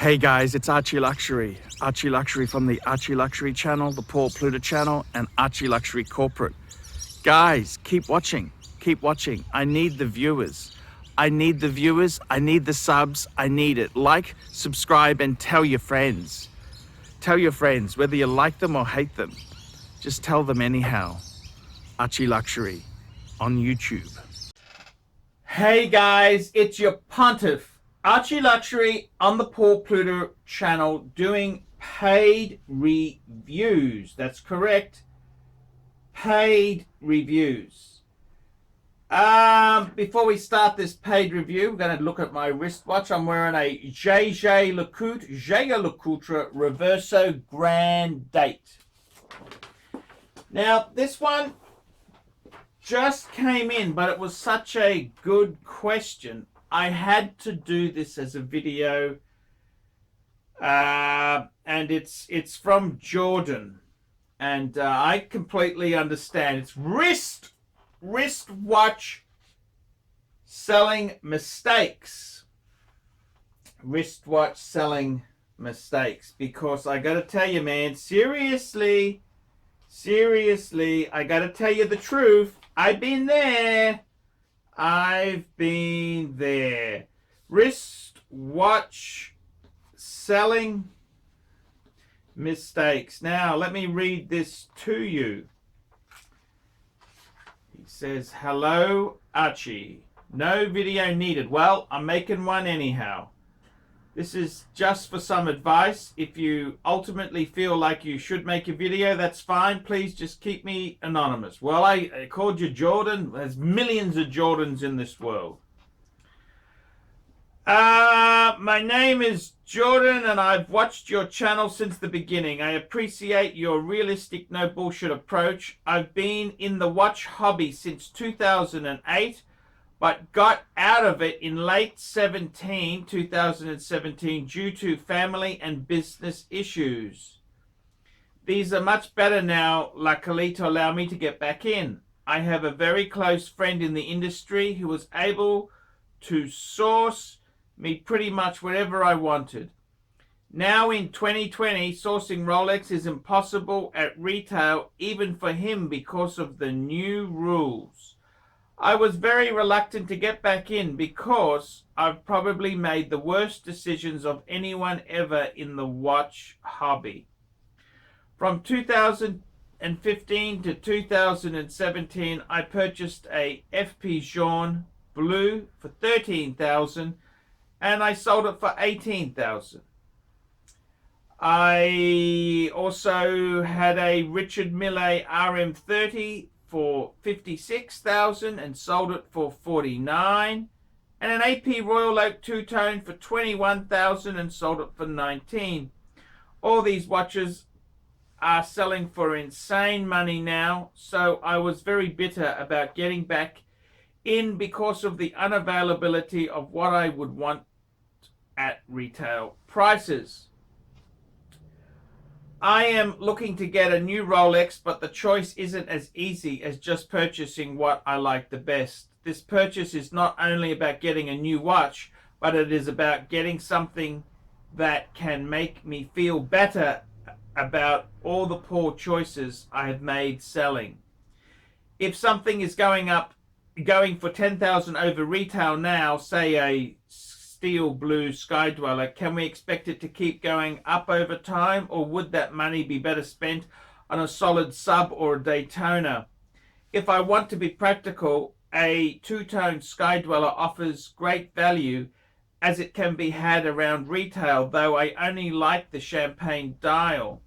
Hey guys, it's ArchieLuxury. ArchieLuxury from the ArchieLuxury channel, the Paul Pluta channel, and ArchieLuxury corporate. Guys, keep watching. Keep watching. I need the viewers. I need the viewers. I need the subs. I need it. Like, subscribe, and tell your friends. Tell your friends, whether you like them or hate them. Just tell them anyhow. ArchieLuxury on YouTube. Hey guys, it's your pontiff. ArchieLuxury on the Paul Pluta channel doing paid reviews. That's correct. Paid reviews. Before we start this paid review, we're going to look at my wristwatch. I'm wearing a Jaeger-LeCoultre Reverso Grand Date. Now, this one just came in, but it was such a good question. I had to do this as a video, and it's from Jordan, and I completely understand. It's wristwatch selling mistakes. Wristwatch selling mistakes, because I got to tell you, man, seriously, I got to tell you the truth. I've been there. I've been there. Wristwatch selling mistakes. Now, let me read this to you. He says, hello, Archie. No video needed. Well, I'm making one anyhow. This is just for some advice. If you ultimately feel like you should make a video, that's fine. Please just keep me anonymous. Well, I called you Jordan. There's millions of Jordans in this world. My name is Jordan, and I've watched your channel since the beginning. I appreciate your realistic, no bullshit approach. I've been in the watch hobby since 2008. But got out of it in late 2017, due to family and business issues. These are much better now, luckily, to allow me to get back in. I have a very close friend in the industry who was able to source me pretty much wherever I wanted. Now in 2020, sourcing Rolex is impossible at retail, even for him, because of the new rules. I was very reluctant to get back in because I've probably made the worst decisions of anyone ever in the watch hobby. From 2015 to 2017, I purchased a FP Journe Blue for $13,000 and I sold it for $18,000. I also had a Richard Mille RM30 for $56,000 and sold it for $49,000, and an AP Royal Oak two-tone for $21,000 and sold it for $19,000. All these watches are selling for insane money now, so I was very bitter about getting back in because of the unavailability of what I would want at retail prices. I am looking to get a new Rolex, but the choice isn't as easy as just purchasing what I like the best. This purchase is not only about getting a new watch, but it is about getting something that can make me feel better about all the poor choices I have made selling. If something is going for $10,000 over retail now, say a steel blue Sky Dweller, can we expect it to keep going up over time, or would that money be better spent on a solid sub or a Daytona? If I want to be practical, a two-tone Sky Dweller offers great value as it can be had around retail, though I only like the champagne dial.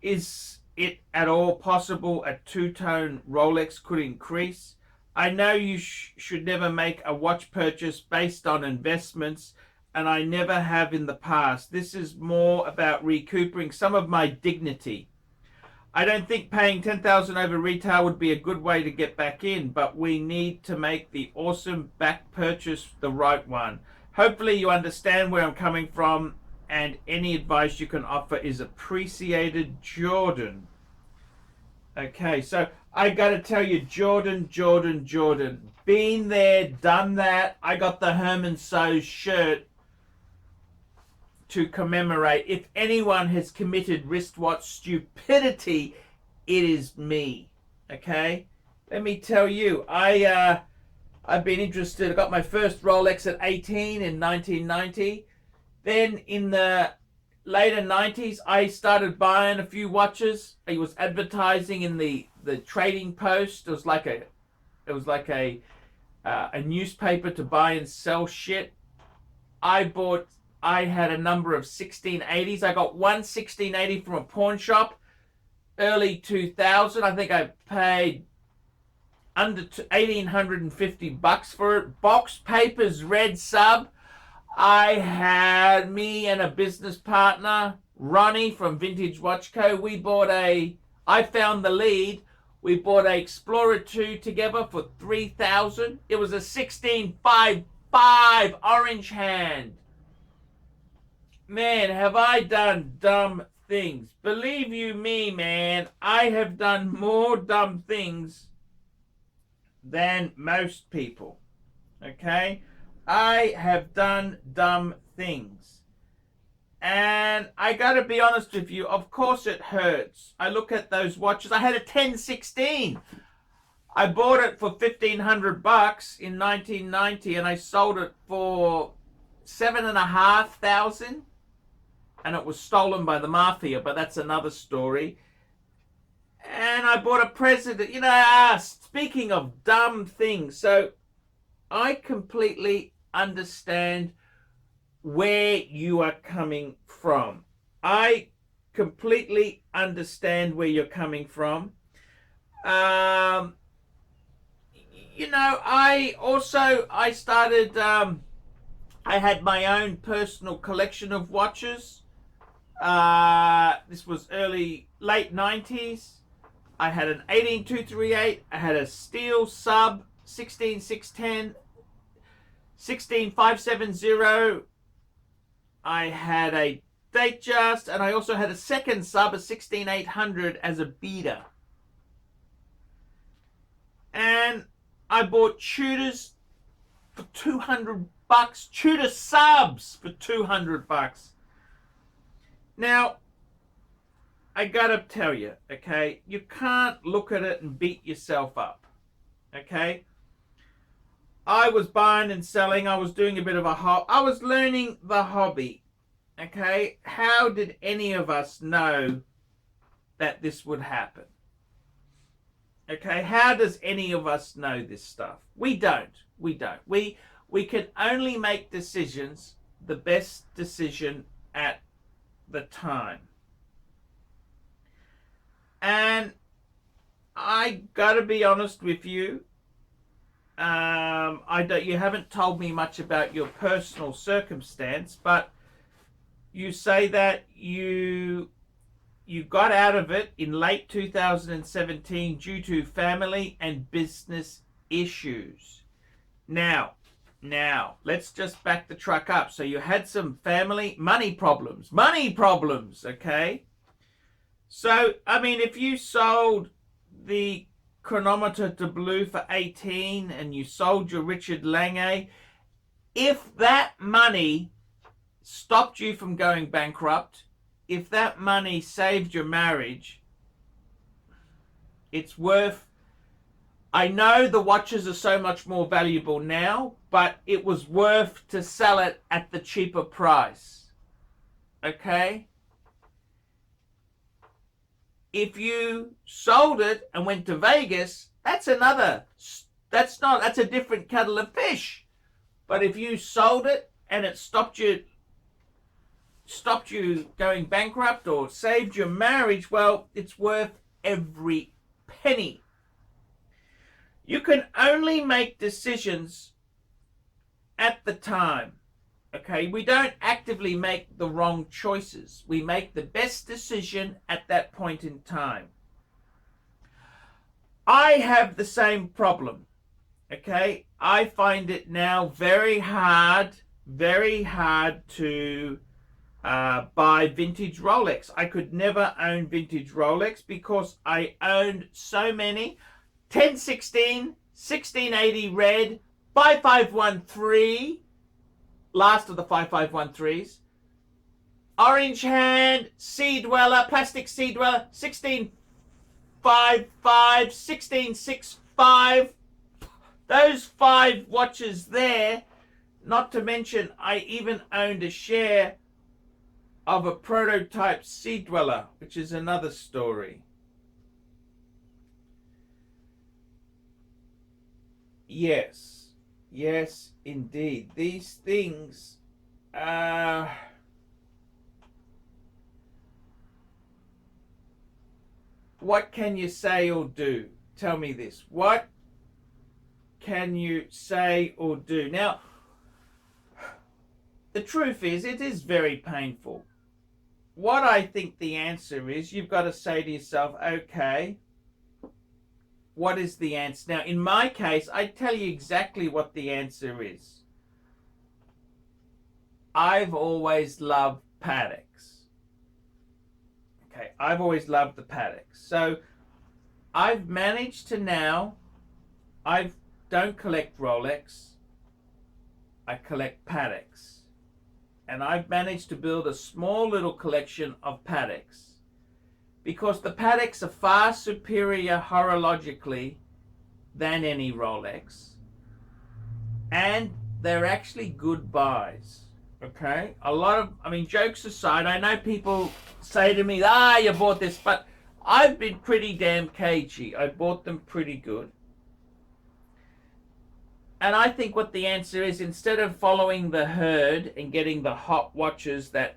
Is it at all possible a two-tone Rolex could increase? I know you should never make a watch purchase based on investments, and I never have in the past. This is more about recouping some of my dignity. I don't think paying $10,000 over retail would be a good way to get back in, but we need to make the awesome back purchase the right one. Hopefully you understand where I'm coming from, and any advice you can offer is appreciated, Jordan. Okay, so I got to tell you, Jordan. Been there, done that. I got the Herman So's shirt to commemorate. If anyone has committed wristwatch stupidity, it is me. Okay? Let me tell you, I've been interested. I got my first Rolex at 18 in 1990. Then in the later 90s, I started buying a few watches. It was advertising in the trading post. It was like a newspaper to buy and sell shit. I had a number of 1680s. I got one 1680 from a pawn shop, early 2000. I think I paid under $1,850 for it. Box papers, red sub. I had me and a business partner, Ronnie from Vintage Watch Co. I found the lead. We bought a Explorer 2 together for $3,000. It was a 1655 orange hand. Man, have I done dumb things. Believe you me, man, I have done more dumb things than most people. Okay? I have done dumb things. And I gotta be honest with you, of course it hurts. I look at those watches. I had a 1016. I bought it for $1,500 in 1990 and I sold it for $7,500. And it was stolen by the mafia, but that's another story. And I bought a president. Speaking of dumb things, so I completely understand where you are coming from. I completely understand where you're coming from. I had my own personal collection of watches. This was late 90s. I had an 18238. I had a steel sub 16610, 16570. I had a Datejust, and I also had a second sub, a 16800 as a beater. And I bought Tudors for $200. Tudor subs for $200. Now, I gotta tell you, okay, you can't look at it and beat yourself up, okay? I was buying and selling. I was doing a bit of I was learning the hobby, okay? How did any of us know that this would happen? Okay, how does any of us know this stuff? We don't. We can only make decisions, the best decision at the time. And I gotta be honest with you. You haven't told me much about your personal circumstance, but you say that you got out of it in late 2017 due to family and business issues. Now, let's just back the truck up. So you had some money problems, okay? So, I mean, if you sold the chronometer to Blue for 18 and you sold your Richard Lange, if that money stopped you from going bankrupt, if that money saved your marriage, it's worth... I know the watches are so much more valuable now, but it was worth to sell it at the cheaper price. Okay? If you sold it and went to Vegas, that's a different kettle of fish. But if you sold it and it stopped you going bankrupt or saved your marriage, well, it's worth every penny. You can only make decisions at the time. Okay, we don't actively make the wrong choices. We make the best decision at that point in time. I have the same problem. Okay, I find it now very hard to buy vintage Rolex. I could never own vintage Rolex because I owned so many 1016, 1680 red, 5513, last of the 5513s, Orange Hand, Sea Dweller, Plastic Sea Dweller, 1655, 1665. Those 5 watches there, not to mention I even owned a share of a prototype Sea Dweller, which is another story. Yes, yes, indeed. These things, what can you say or do? Tell me this. What can you say or do? Now, the truth is, it is very painful. What I think the answer is, you've got to say to yourself, okay, what is the answer? Now, in my case, I tell you exactly what the answer is. I've always loved Patek's. Okay, I've always loved the Patek's. So I've managed to now, I don't collect Rolex, I collect Patek's. And I've managed to build a small little collection of Patek's. Because the Patek's are far superior horologically than any Rolex. And they're actually good buys. Okay? A lot of, jokes aside, I know people say to me, you bought this, but I've been pretty damn cagey. I bought them pretty good. And I think what the answer is, instead of following the herd and getting the hot watches the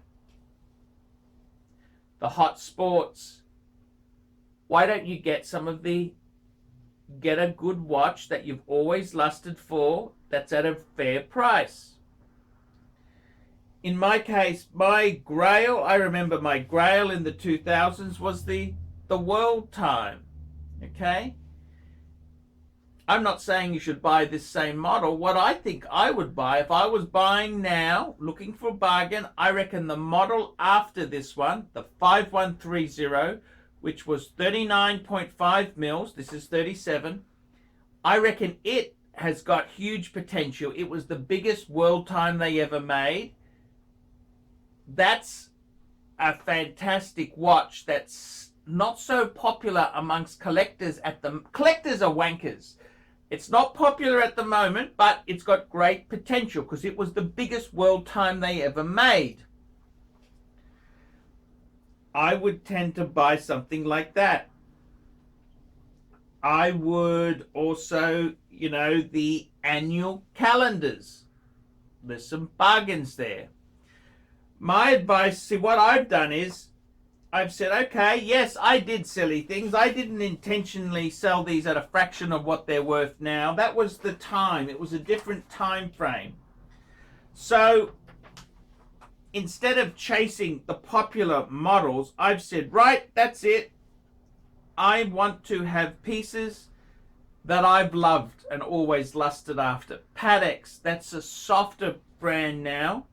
hot sports, why don't you get a good watch that you've always lusted for, that's at a fair price? In my case, my grail, I remember my grail in the 2000s was the World Time. Okay? I'm not saying you should buy this same model. What I think I would buy, if I was buying now, looking for a bargain, I reckon the model after this one, the 5130, which was 39.5 mils, this is 37, I reckon it has got huge potential. It was the biggest World Time they ever made. That's a fantastic watch that's not so popular amongst collectors. Collectors are wankers. It's not popular at the moment, but it's got great potential because it was the biggest World Time they ever made. I would tend to buy something like that. I would also, the annual calendars. There's some bargains there. My advice, see, what I've done is, I've said, okay, yes, I did silly things. I didn't intentionally sell these at a fraction of what they're worth now. That was the time. It was a different time frame. So instead of chasing the popular models, I've said, right, that's it. I want to have pieces that I've loved and always lusted after. Patek's, that's a softer brand now.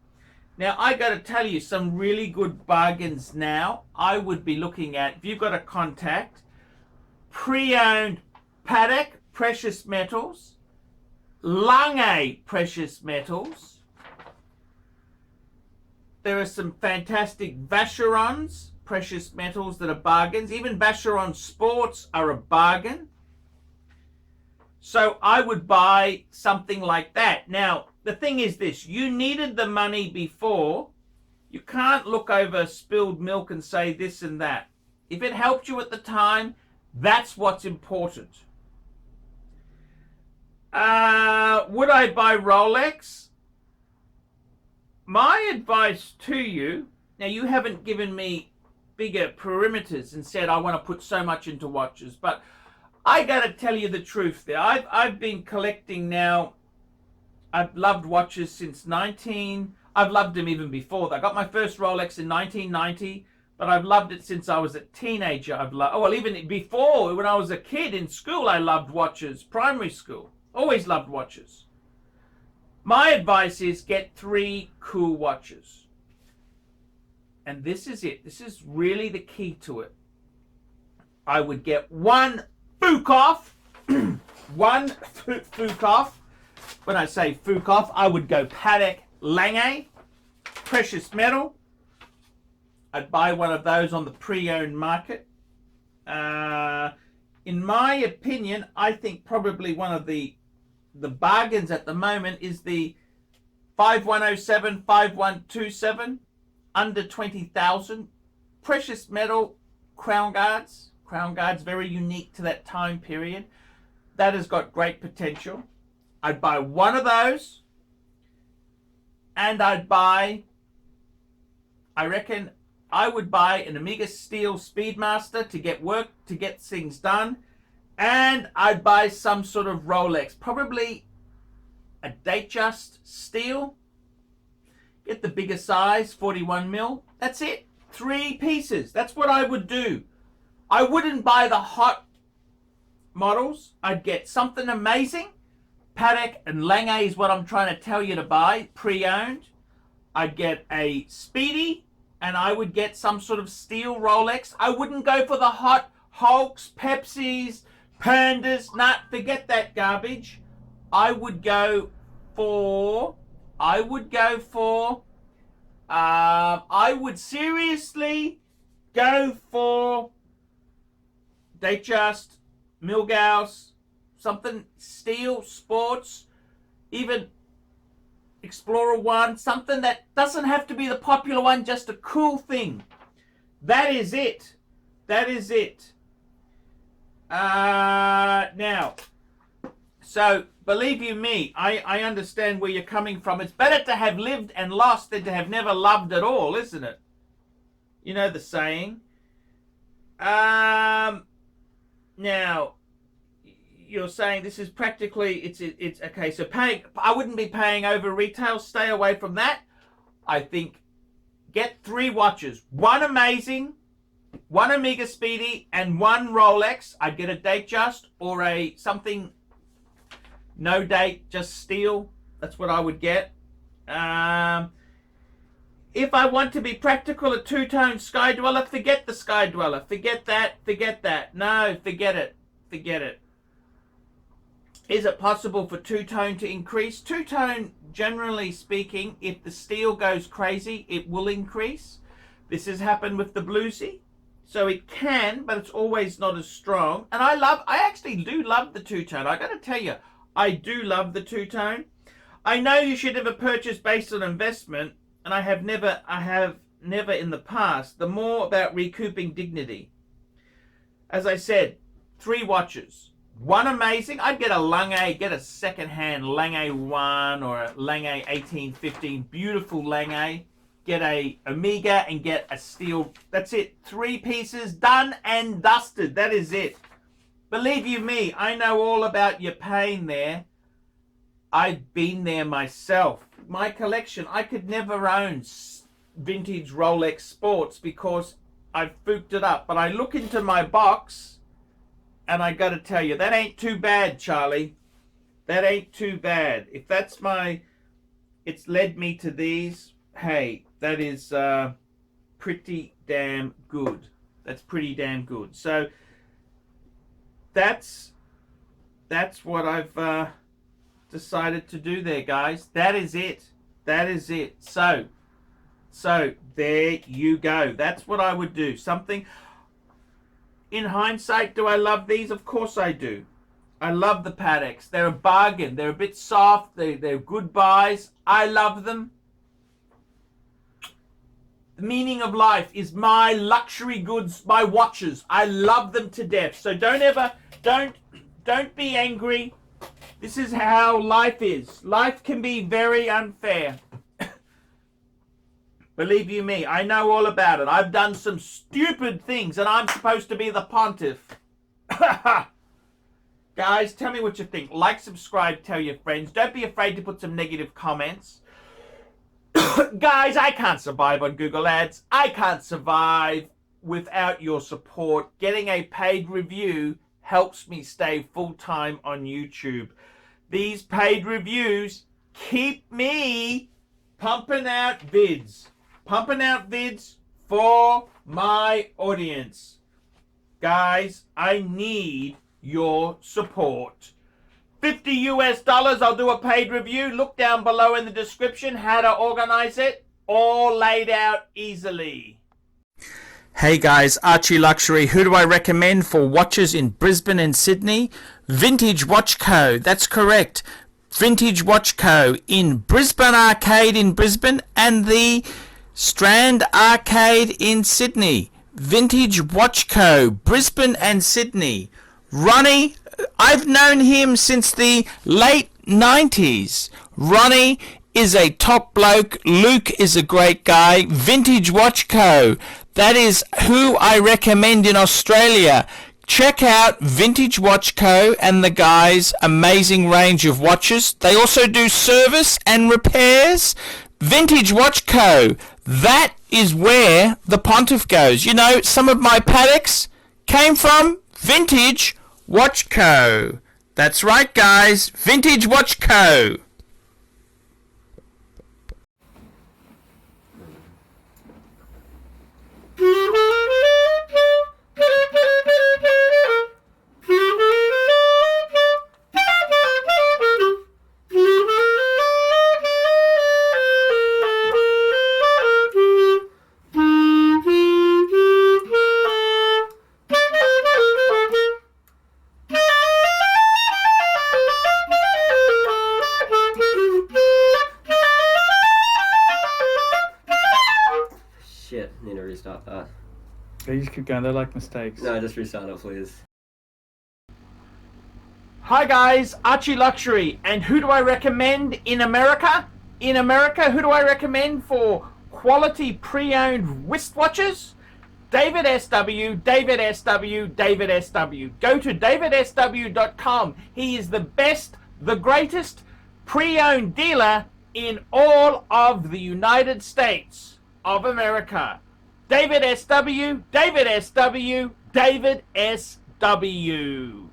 Now, I got to tell you, some really good bargains now I would be looking at. If you've got a contact, pre-owned Patek Precious Metals, Lange Precious Metals. There are some fantastic Vacherons Precious Metals that are bargains. Even Vacheron Sports are a bargain. So I would buy something like that. Now, the thing is this, you needed the money before. You can't look over spilled milk and say this and that. If it helped you at the time, that's what's important. Would I buy Rolex? My advice to you, now you haven't given me bigger perimeters and said I want to put so much into watches, but I got to tell you the truth there. I've been collecting now. I've loved watches since I've loved them even before that. I got my first Rolex in 1990, but I've loved it since I was a teenager. Even before, when I was a kid in school, I loved watches. Primary school, always loved watches. My advice is get 3 cool watches. And this is it. This is really the key to it. I would get one Foucault. One Foucault. When I say Foucault, I would go Patek Lange, precious metal. I'd buy one of those on the pre-owned market. In my opinion, I think probably one of the bargains at the moment is the 5107, 5127, under 20,000. Precious metal crown guards. Crown guards, very unique to that time period. That has got great potential. I'd buy one of those, and I reckon I would buy an Omega Steel Speedmaster to get things done, and I'd buy some sort of Rolex, probably a Datejust steel. Get the bigger size, 41 mil. That's it. 3 pieces. That's what I would do. I wouldn't buy the hot models. I'd get something amazing. Patek and Lange is what I'm trying to tell you to buy, pre-owned. I'd get a Speedy, and I would get some sort of steel Rolex. I wouldn't go for the hot Hulks, Pepsis, Pandas. Nah, forget that garbage. I would seriously go for Datejust, Milgauss, something steel, sports, even Explorer 1, something that doesn't have to be the popular one, just a cool thing. That is it. That is it. Now, so believe you me, I understand where you're coming from. It's better to have lived and lost than to have never loved at all, isn't it? You know the saying. Now, you're saying this is practically, it's okay, so I wouldn't be paying over retail. Stay away from that. I think get 3 watches. One amazing, one Omega Speedy, and one Rolex. I'd get a Datejust or a something, no date, just steel. That's what I would get. If I want to be practical, a 2-tone Sky Dweller, forget the Sky Dweller. Forget that. No, forget it. Is it possible for 2-tone to increase? 2-tone, generally speaking, if the steel goes crazy, it will increase. This has happened with the Bluesy. So it can, but it's always not as strong. And I actually do love the 2-tone. I got to tell you, I do love the 2-tone. I know you should never purchase based on investment, and I have never in the past. The more about recouping dignity. As I said, 3 watches. One amazing, I'd get a Lange, get a second-hand Lange 1 or a Lange 1815, beautiful Lange. Get a Omega and get a steel. That's it. 3 pieces, done and dusted. That is it. Believe you me, I know all about your pain there. I've been there myself. My collection, I could never own vintage Rolex Sports because I've fooked it up. But I look into my box and I got to tell you, that ain't too bad, Charlie. That ain't too bad. If that's it's led me to these, hey, that is pretty damn good. That's pretty damn good. So that's what I've decided to do there, guys. That is it. So there you go. That's what I would do. Something. In hindsight, do I love these? Of course I do. I love the Pateks. They're a bargain. They're a bit soft. They're good buys. I love them. The meaning of life is my luxury goods, my watches. I love them to death. So don't be angry. This is how life is. Life can be very unfair. Believe you me, I know all about it. I've done some stupid things and I'm supposed to be the pontiff. Guys, tell me what you think. Like, subscribe, tell your friends. Don't be afraid to put some negative comments. Guys, I can't survive on Google Ads. I can't survive without your support. Getting a paid review helps me stay full-time on YouTube. These paid reviews keep me pumping out vids. For my audience. Guys, I need your support. $50 US, I'll do a paid review. Look down below in the description how to organize it. All laid out easily. Hey guys, Archie Luxury. Who do I recommend for watches in Brisbane and Sydney? Vintage Watch Co. That's correct. Vintage Watch Co. in Brisbane Arcade in Brisbane and the Strand Arcade in Sydney. Vintage Watch Co. Brisbane and Sydney. Ronnie, I've known him since the late 90s. Ronnie is a top bloke. Luke is a great guy. Vintage Watch Co. That is who I recommend in Australia. Check out Vintage Watch Co. and the guys' amazing range of watches. They also do service and repairs. Vintage Watch Co. That is where the Pontiff goes. You know, some of my Pateks came from Vintage Watch Co. That's right, guys. Vintage Watch Co. Shit, need to restart that. You just keep going, they're like mistakes. No, just restart it, please. Hi guys, Archie Luxury. And who do I recommend in America? In America, who do I recommend for quality pre-owned wristwatches? David SW, David SW, David SW. Go to davidsw.com. He is the best, the greatest pre-owned dealer in all of the United States of America. David SW, David SW, David SW.